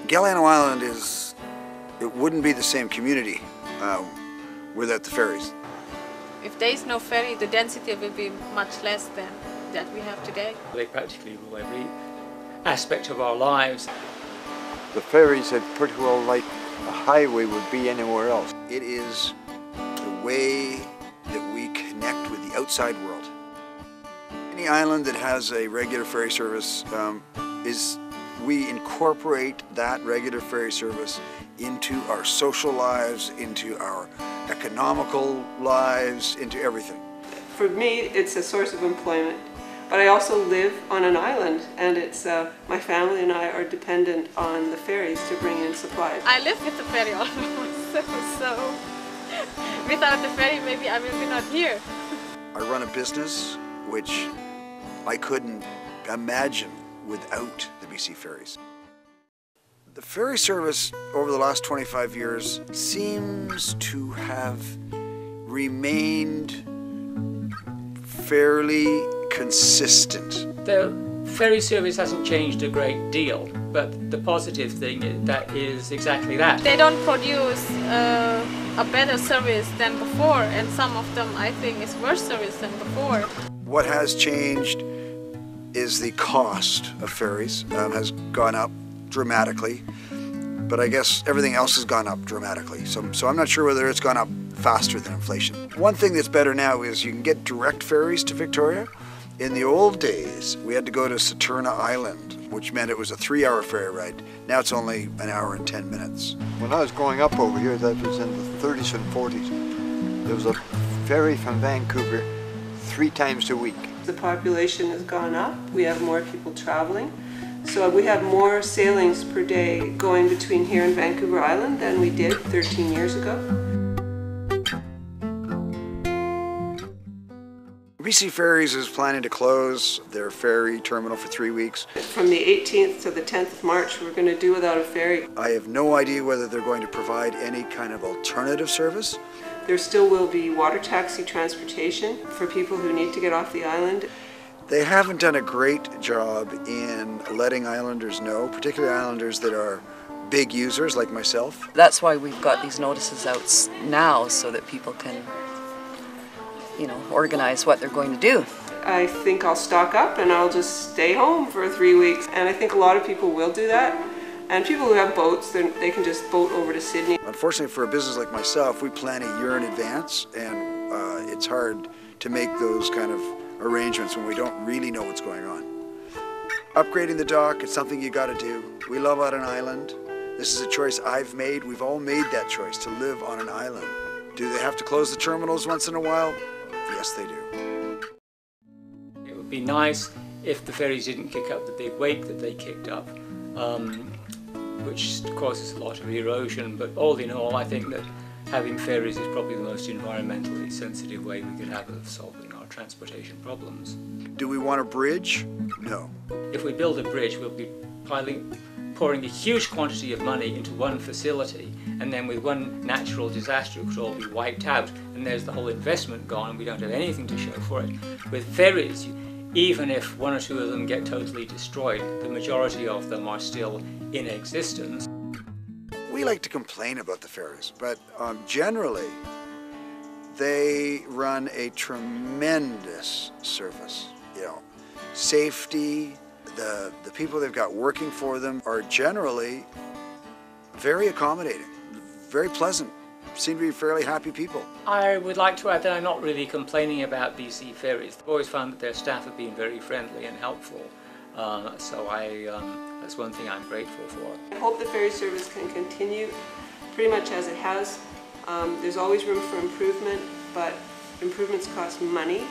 Galiano Island it wouldn't be the same community without the ferries. If there is no ferry, the density will be much less than that we have today. They practically rule every aspect of our lives. The ferries are pretty well like a highway would be anywhere else. It is the way that we connect with the outside world. Any island that has a regular ferry service we incorporate that regular ferry service into our social lives, into our economical lives, into everything. For me, it's a source of employment, but I also live on an island, and it's my family and I are dependent on the ferries to bring in supplies. I live with the ferry almost, so without the ferry maybe I will be not here. I run a business which I couldn't imagine without the BC Ferries. The ferry service over the last 25 years seems to have remained fairly consistent. The ferry service hasn't changed a great deal, but the positive thing is exactly that. They don't produce a better service than before, and some of them I think is worse service than before. What has changed is the cost of ferries has gone up dramatically, but I guess everything else has gone up dramatically. So I'm not sure whether it's gone up faster than inflation. One thing that's better now is you can get direct ferries to Victoria. In the old days, we had to go to Saturna Island, which meant it was a 3-hour ferry ride. Now it's only an hour and 10 minutes. When I was growing up over here, that was in the 30s and 40s. There was a ferry from Vancouver 3 times a week. The population has gone up, we have more people traveling, so we have more sailings per day going between here and Vancouver Island than we did 13 years ago. BC Ferries is planning to close their ferry terminal for 3 weeks. From the 18th to the 10th of March, we're going to do without a ferry. I have no idea whether they're going to provide any kind of alternative service. There still will be water taxi transportation for people who need to get off the island. They haven't done a great job in letting islanders know, particularly islanders that are big users like myself. That's why we've got these notices out now, so that people can, organize what they're going to do. I think I'll stock up and I'll just stay home for 3 weeks, and I think a lot of people will do that. And people who have boats, they can just boat over to Sydney. Unfortunately, for a business like myself, we plan a year in advance, and it's hard to make those kind of arrangements when we don't really know what's going on. Upgrading the dock, it's something you got to do. We love on an island. This is a choice I've made. We've all made that choice, to live on an island. Do they have to close the terminals once in a while? Yes, they do. It would be nice if the ferries didn't kick up the big wake that they kicked up, which causes a lot of erosion, but all in all I think that having ferries is probably the most environmentally sensitive way we could have of solving our transportation problems. Do we want a bridge? No. If we build a bridge, we'll be pouring a huge quantity of money into one facility, and then with one natural disaster it could all be wiped out, and there's the whole investment gone and we don't have anything to show for it. With ferries, even if 1 or 2 of them get totally destroyed, the majority of them are still in existence. We like to complain about the ferries, but generally they run a tremendous service. Safety, the people they've got working for them are generally very accommodating, very pleasant, seem to be fairly happy people. I would like to add that I'm not really complaining about BC Ferries. I've always found that their staff have been very friendly and helpful, so that's one thing I'm grateful for. I hope the ferry service can continue pretty much as it has. There's always room for improvement, but improvements cost money,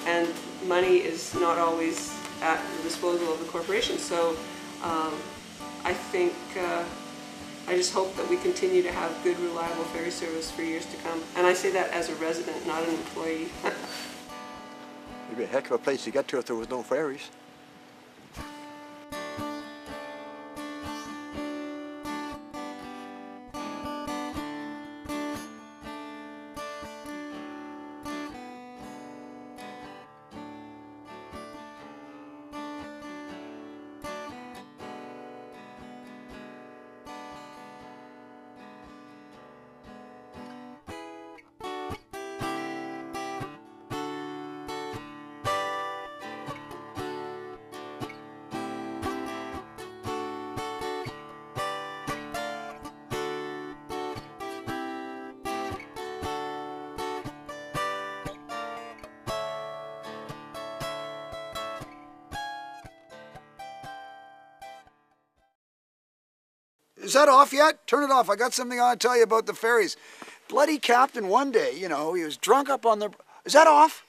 and money is not always at the disposal of the corporation. So I think I just hope that we continue to have good, reliable ferry service for years to come. And I say that as a resident, not an employee. It'd be a heck of a place to get to if there was no ferries. that off yet? Turn it off. I got something I want to tell you about the ferries. Bloody captain one day, you know, he was drunk up on the... Is that off?